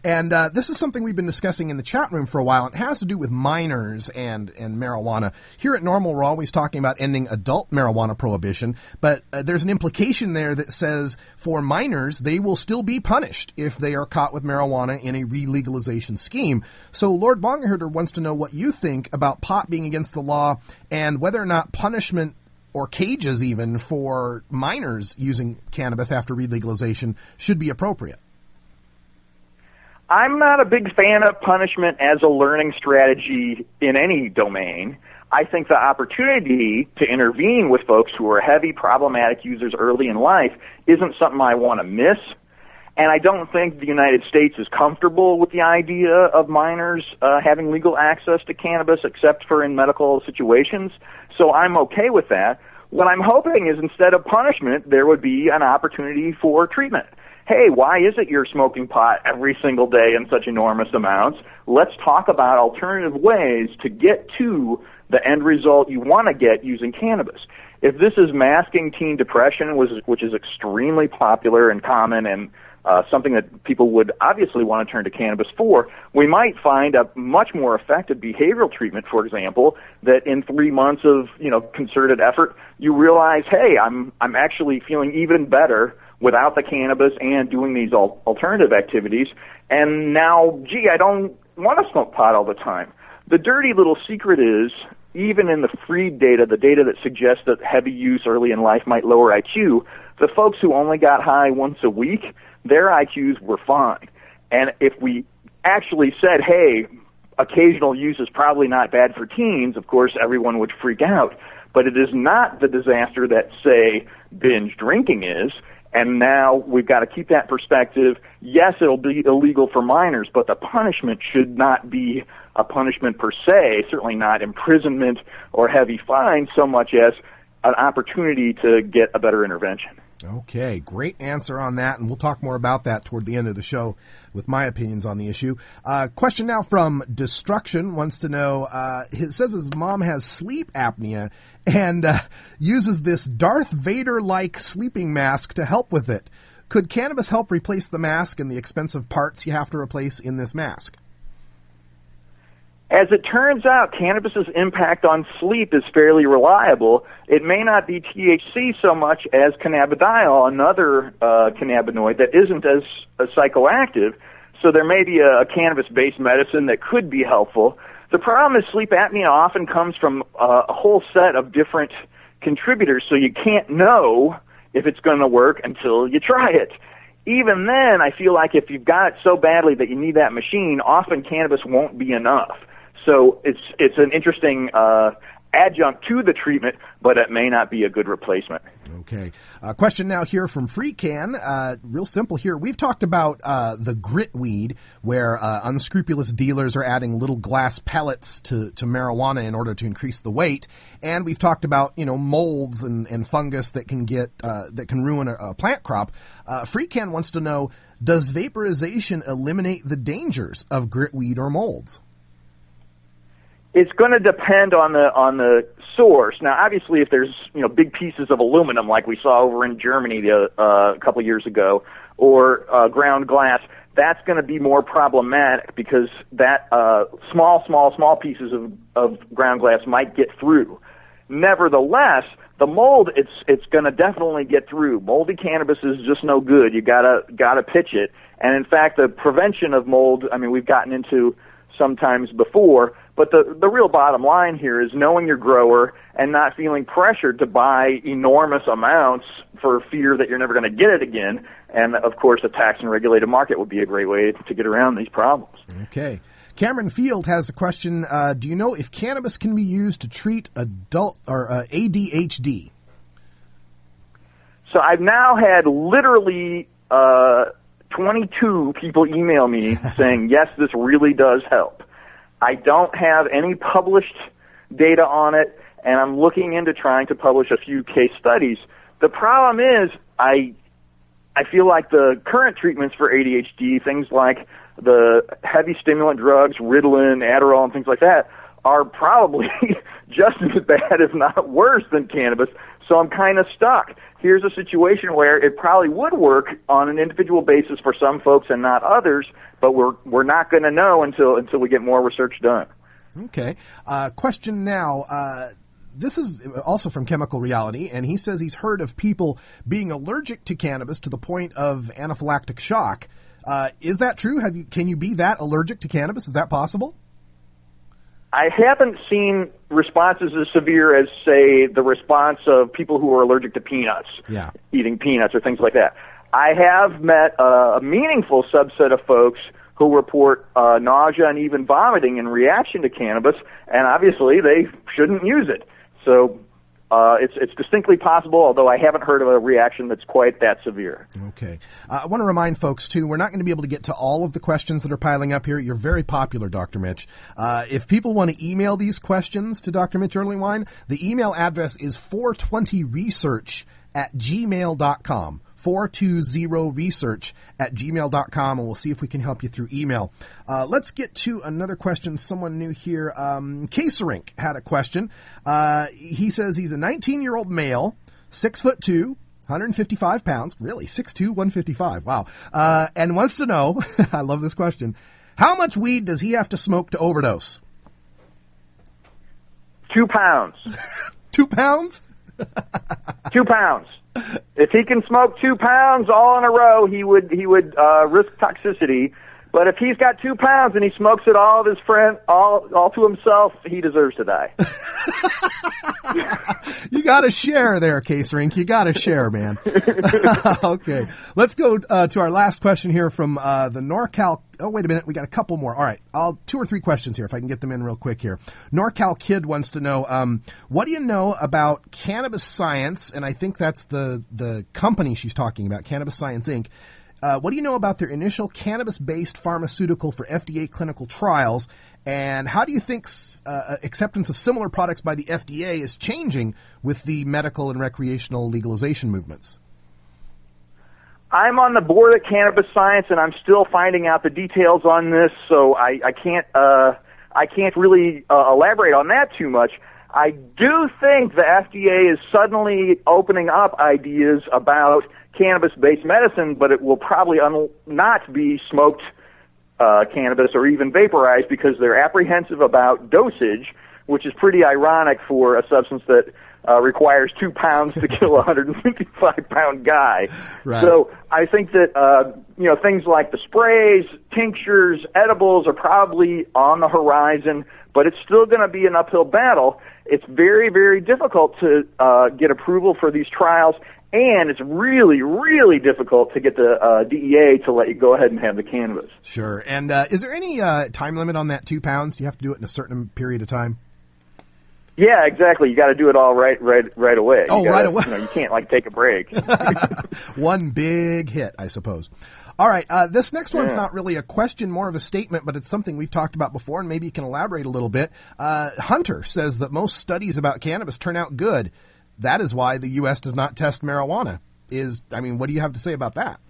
And this is something we've been discussing in the chat room for a while. It has to do with minors and marijuana. Here at NORML, we're always talking about ending adult marijuana prohibition, but there's an implication there that says for minors, they will still be punished if they are caught with marijuana in a re-legalization scheme. So Lord Bong Hitter wants to know what you think about pot being against the law and whether or not punishment or cages even for minors using cannabis after re-legalization should be appropriate. I'm not a big fan of punishment as a learning strategy in any domain. I think the opportunity to intervene with folks who are heavy problematic users early in life isn't something I want to miss. And I don't think the United States is comfortable with the idea of minors having legal access to cannabis except for in medical situations. So I'm okay with that. What I'm hoping is instead of punishment, there would be an opportunity for treatment. Hey, why is it you're smoking pot every single day in such enormous amounts? Let's talk about alternative ways to get to the end result you want to get using cannabis. If this is masking teen depression, which is extremely popular and common and something that people would obviously want to turn to cannabis for, we might find a much more effective behavioral treatment, for example, that in 3 months of, concerted effort, you realize, hey, I'm actually feeling even better without the cannabis and doing these alternative activities, and now, I don't want to smoke pot all the time. The dirty little secret is, even in the free data, the data that suggests that heavy use early in life might lower IQ, the folks who only got high once a week, their IQs were fine. And if we actually said, hey, occasional use is probably not bad for teens, of course everyone would freak out. But it is not the disaster that, say, binge drinking is. And now we've got to keep that perspective. Yes, it'll be illegal for minors, but the punishment should not be a punishment per se, certainly not imprisonment or heavy fines, so much as an opportunity to get a better intervention. Okay, great answer on that, and we'll talk more about that toward the end of the show with my opinions on the issue. Question now from Destruction wants to know, it says his mom has sleep apnea and uses this Darth Vader-like sleeping mask to help with it. Could cannabis help replace the mask and the expensive parts you have to replace in this mask? As it turns out, cannabis's impact on sleep is fairly reliable. It may not be THC so much as cannabidiol, another cannabinoid that isn't as psychoactive. So there may be a cannabis-based medicine that could be helpful. The problem is sleep apnea often comes from a whole set of different contributors, so you can't know if it's going to work until you try it. Even then, I feel like if you've got it so badly that you need that machine, often cannabis won't be enough. So it's an interesting adjunct to the treatment, but it may not be a good replacement. Okay. Question now here from FreeCan. Real simple here. We've talked about the grit weed, where unscrupulous dealers are adding little glass pellets to marijuana in order to increase the weight. And we've talked about, molds and fungus that can that can ruin a plant crop. FreeCan wants to know, does vaporization eliminate the dangers of grit weed or molds? It's going to depend on the source. Now, obviously, if there's big pieces of aluminum like we saw over in Germany a couple of years ago, or ground glass, that's going to be more problematic because that small pieces of ground glass might get through. Nevertheless, the mold, it's going to definitely get through. Moldy cannabis is just no good. You gotta pitch it. And in fact, the prevention of mold, we've gotten into sometimes before, but the real bottom line here is knowing your grower and not feeling pressured to buy enormous amounts for fear that you're never going to get it again. And, of course, a tax and regulated market would be a great way to get around these problems. Okay. Cameron Field has a question. Do you know if cannabis can be used to treat adult or ADHD? So I've now had literally 22 people email me saying, yes, this really does help. I don't have any published data on it, and I'm looking into trying to publish a few case studies. The problem is I feel like the current treatments for ADHD, things like the heavy stimulant drugs, Ritalin, Adderall, and things like that, are probably just as bad, if not worse, than cannabis. So I'm kind of stuck. Here's a situation where it probably would work on an individual basis for some folks and not others, but we're not going to know until we get more research done. Okay. Question now. This is also from Chemical Reality, and he says he's heard of people being allergic to cannabis to the point of anaphylactic shock. Is that true? Can you be that allergic to cannabis? Is that possible? I haven't seen responses as severe as, say, the response of people who are allergic to peanuts, eating peanuts or things like that. I have met a meaningful subset of folks who report nausea and even vomiting in reaction to cannabis, and obviously they shouldn't use it. So it's distinctly possible, although I haven't heard of a reaction that's quite that severe. Okay. I want to remind folks, too, we're not going to be able to get to all of the questions that are piling up here. You're very popular, Dr. Mitch. If people want to email these questions to Dr. Mitch Earlywine, the email address is 420research@gmail.com. 420research@gmail.com, and we'll see if we can help you through email. Let's get to another question. Someone new here. Caserink had a question. He says he's a 19-year-old male, 6'2", 155 pounds. Really? 6'2", 155. Wow. And wants to know, I love this question, how much weed does he have to smoke to overdose? 2 pounds. 2 pounds? 2 pounds. If he can smoke 2 pounds all in a row, he would risk toxicity. But if he's got 2 pounds and he smokes it all of his friend, all to himself, he deserves to die. You got to share there, Caserink. You got to share, man. Okay, let's go to our last question here from the NorCal. Oh, wait a minute. We got a couple more. All right, 2 or 3 questions here if I can get them in real quick here. NorCal Kid wants to know, what do you know about Cannabis Science? And I think that's the company she's talking about, Cannabis Science Inc. What do you know about their initial cannabis-based pharmaceutical for FDA clinical trials? And how do you think acceptance of similar products by the FDA is changing with the medical and recreational legalization movements? I'm on the board of Cannabis Science, and I'm still finding out the details on this, so I can't really elaborate on that too much. I do think the FDA is suddenly opening up ideas about cannabis-based medicine, but it will probably not be smoked cannabis or even vaporized because they're apprehensive about dosage, which is pretty ironic for a substance that requires 2 pounds to kill a 155-pound guy. Right. So I think that things like the sprays, tinctures, edibles are probably on the horizon, but it's still going to be an uphill battle. It's very, very difficult to get approval for these trials, and it's really, really difficult to get the DEA to let you go ahead and have the cannabis. Sure. And is there any time limit on that 2 pounds? Do you have to do it in a certain period of time? Yeah, exactly. You got to do it all right away. Right away. You can't take a break. One big hit, I suppose. All right. This next one's not really a question, more of a statement, but it's something we've talked about before, and maybe you can elaborate a little bit. Hunter says that most studies about cannabis turn out good. That is why the U.S. does not test marijuana. What do you have to say about that?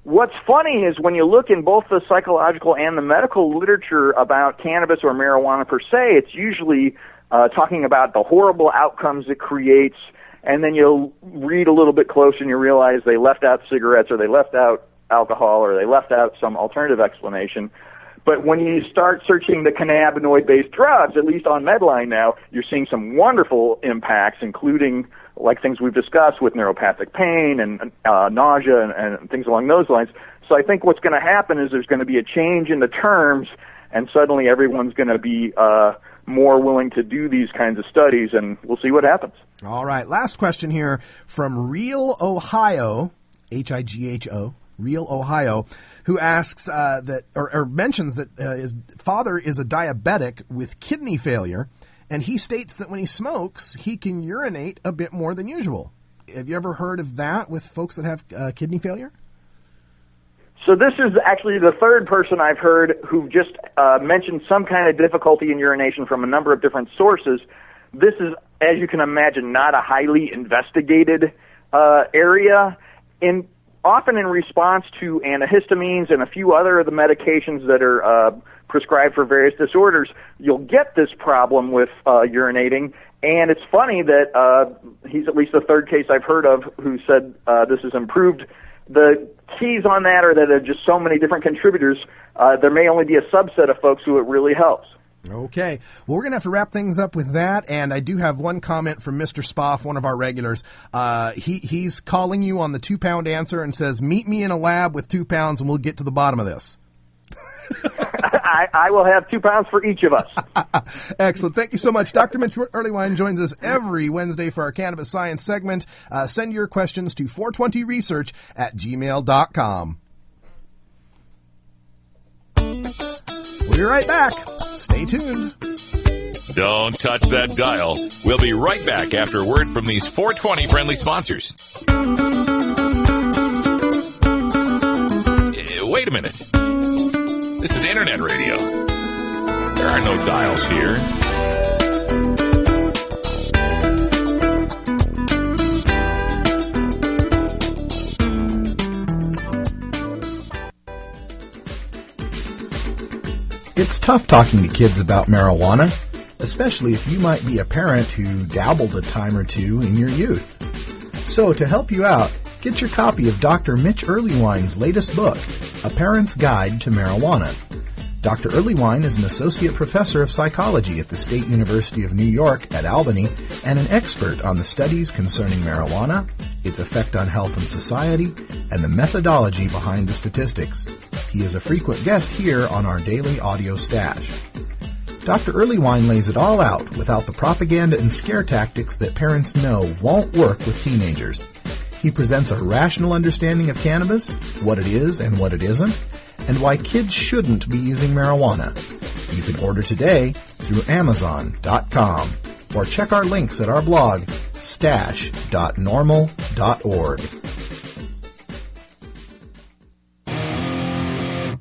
What's funny is when you look in both the psychological and the medical literature about cannabis or marijuana per se, it's usually talking about the horrible outcomes it creates, and then you'll read a little bit closer and you realize they left out cigarettes or they left out alcohol or they left out some alternative explanation. But when you start searching the cannabinoid-based drugs, at least on Medline now, you're seeing some wonderful impacts, including like things we've discussed with neuropathic pain and nausea and things along those lines. So I think what's going to happen is there's going to be a change in the terms, and suddenly everyone's going to be more willing to do these kinds of studies, and we'll see what happens. All right. Last question here from Real Ohio, H-I-G-H-O. Real Ohio, who asks that or mentions that his father is a diabetic with kidney failure, and he states that when he smokes, he can urinate a bit more than usual. Have you ever heard of that with folks that have kidney failure? So this is actually the third person I've heard who just mentioned some kind of difficulty in urination from a number of different sources. This is, as you can imagine, not a highly investigated area. Often in response to antihistamines and a few other of the medications that are prescribed for various disorders, you'll get this problem with urinating. And it's funny that he's at least the third case I've heard of who said this has improved. The keys on that are that there are just so many different contributors. There may only be a subset of folks who it really helps. Okay. Well, we're going to have to wrap things up with that, and I do have one comment from Mr. Spoff, one of our regulars. He's calling you on the 2 pound answer and says, meet me in a lab with 2 pounds and we'll get to the bottom of this. I will have 2 pounds for each of us. Excellent. Thank you so much. Dr. Mitch Earlywine joins us every Wednesday for our Cannabis Science segment. Send your questions to 420research@gmail.com. We'll be right back. Stay tuned. Don't touch that dial. We'll be right back after a word from these 420 friendly sponsors. Wait a minute. This is Internet radio. There are no dials here. It's tough talking to kids about marijuana, especially if you might be a parent who dabbled a time or two in your youth. So to help you out, get your copy of Dr. Mitch Earlywine's latest book, A Parent's Guide to Marijuana. Dr. Earlywine is an associate professor of psychology at the State University of New York at Albany and an expert on the studies concerning marijuana, its effect on health and society, and the methodology behind the statistics. He is a frequent guest here on our daily audio stash. Dr. Earlywine lays it all out without the propaganda and scare tactics that parents know won't work with teenagers. He presents a rational understanding of cannabis, what it is and what it isn't, and why kids shouldn't be using marijuana. You can order today through Amazon.com or check our links at our blog, stash.normal.org.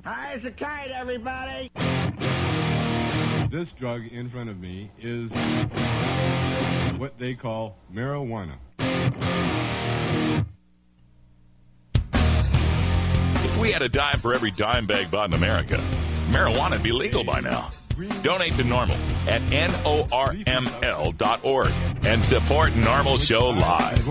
High as a kite, everybody! This drug in front of me is what they call marijuana. we had a dime for every dime bag bought in America, marijuana would be legal by now. Donate to NORML at NORML.org and support NORML Show Live.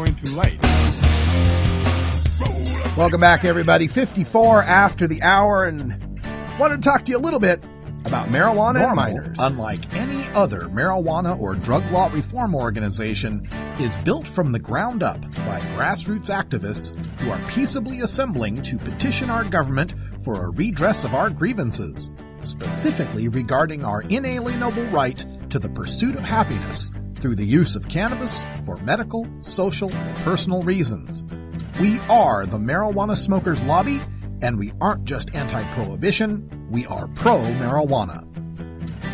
Welcome back, everybody. 54 after the hour, and wanted to talk to you a little bit about marijuana and minors. Unlike any other marijuana or drug law reform organization, is built from the ground up by grassroots activists who are peaceably assembling to petition our government for a redress of our grievances, specifically regarding our inalienable right to the pursuit of happiness through the use of cannabis for medical, social, and personal reasons. We are the Marijuana Smokers Lobby, and we aren't just anti-prohibition, we are pro-marijuana.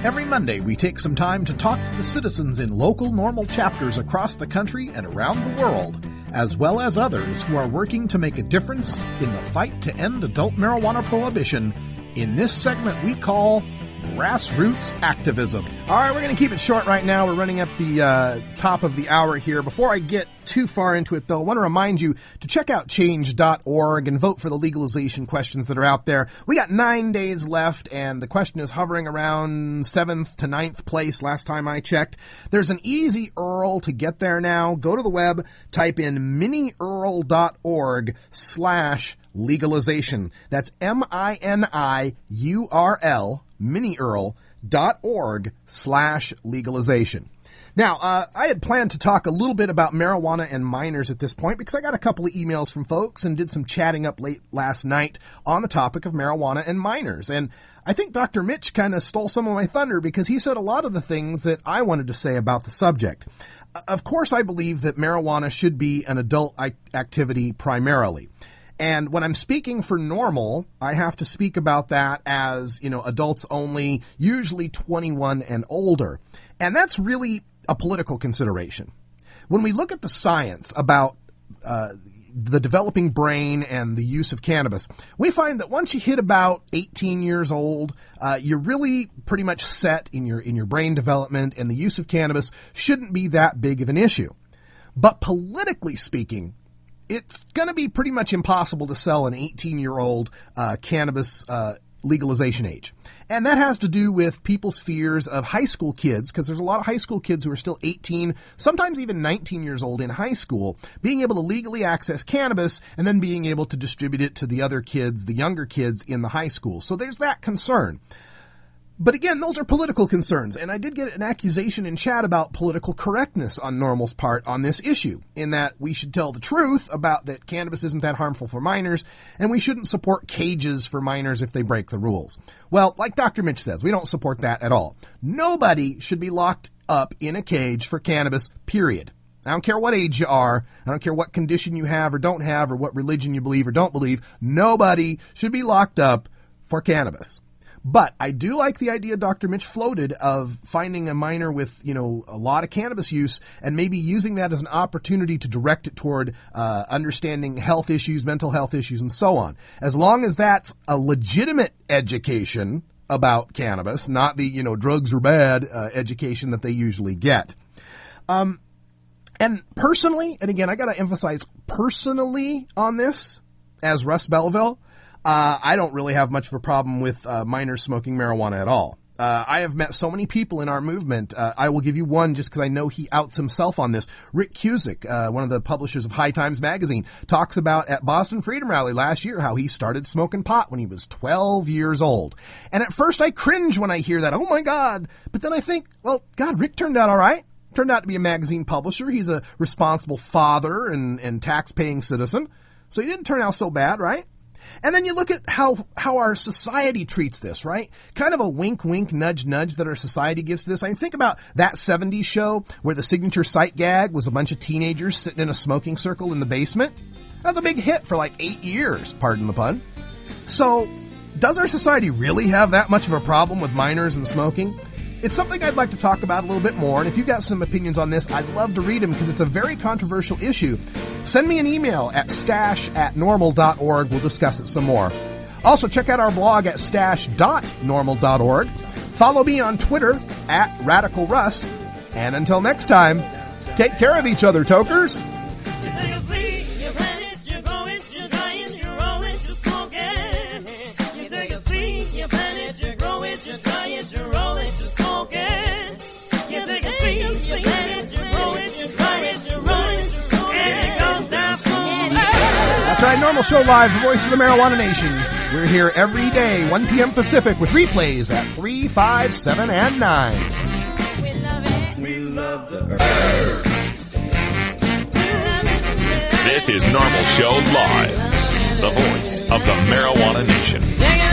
Every Monday, we take some time to talk to the citizens in local NORML chapters across the country and around the world, as well as others who are working to make a difference in the fight to end adult marijuana prohibition in this segment we call Grassroots Activism. All right, we're going to keep it short right now. We're running up the top of the hour here. Before I get too far into it, though, I want to remind you to check out change.org and vote for the legalization questions that are out there. We got 9 days left, and the question is hovering around 7th to 9th place last time I checked. There's an easy URL to get there now. Go to the web, type in miniurl.org/legalization. That's MINIURL, miniurl.org/legalization. Now, I had planned to talk a little bit about marijuana and minors at this point because I got a couple of emails from folks and did some chatting up late last night on the topic of marijuana and minors. And I think Dr. Mitch kind of stole some of my thunder because he said a lot of the things that I wanted to say about the subject. Of course, I believe that marijuana should be an adult activity primarily. And when I'm speaking for NORML, I have to speak about that as, adults only, usually 21 and older. And that's really a political consideration. When we look at the science about the developing brain and the use of cannabis, we find that once you hit about 18 years old, you're really pretty much set in your brain development, and the use of cannabis shouldn't be that big of an issue. But politically speaking, it's going to be pretty much impossible to sell an 18-year-old cannabis legalization age. And that has to do with people's fears of high school kids, because there's a lot of high school kids who are still 18, sometimes even 19 years old in high school, being able to legally access cannabis and then being able to distribute it to the other kids, the younger kids in the high school. So there's that concern. But again, those are political concerns, and I did get an accusation in chat about political correctness on NORML's part on this issue, in that we should tell the truth about that cannabis isn't that harmful for minors, and we shouldn't support cages for minors if they break the rules. Well, like Dr. Mitch says, we don't support that at all. Nobody should be locked up in a cage for cannabis, period. I don't care what age you are. I don't care what condition you have or don't have or what religion you believe or don't believe. Nobody should be locked up for cannabis. But I do like the idea Dr. Mitch floated of finding a minor with, a lot of cannabis use and maybe using that as an opportunity to direct it toward understanding health issues, mental health issues, and so on. As long as that's a legitimate education about cannabis, not the, drugs are bad education that they usually get. And personally, and again, I got to emphasize personally on this, as Russ Belleville, I don't really have much of a problem with minors smoking marijuana at all. I have met so many people in our movement. I will give you one just because I know he outs himself on this. Rick Cusick, one of the publishers of High Times magazine, talks about at Boston Freedom Rally last year how he started smoking pot when he was 12 years old. And at first I cringe when I hear that. Oh my God. But then I think, well, God, Rick turned out all right. Turned out to be a magazine publisher. He's a responsible father and tax-paying citizen. So he didn't turn out so bad, right? And then you look at how our society treats this, right? Kind of a wink, wink, nudge, nudge that our society gives to this. I mean, think about that 70s show where the signature sight gag was a bunch of teenagers sitting in a smoking circle in the basement. That was a big hit for like 8 years, pardon the pun. So, does our society really have that much of a problem with minors and smoking? It's something I'd like to talk about a little bit more, and if you've got some opinions on this, I'd love to read them because it's a very controversial issue. Send me an email at stash@norml.org. We'll discuss it some more. Also, check out our blog at stash.norml.org. Follow me on Twitter at RadicalRuss. And until next time, take care of each other, tokers. You plant it, you grow it, you dry it, you roll it, you smoke it. NORML Show Live, the voice of the Marijuana Nation. We're here every day, 1 p.m. Pacific, with replays at 3, 5, 7, and 9. This is NORML Show Live, the voice of the Marijuana Nation.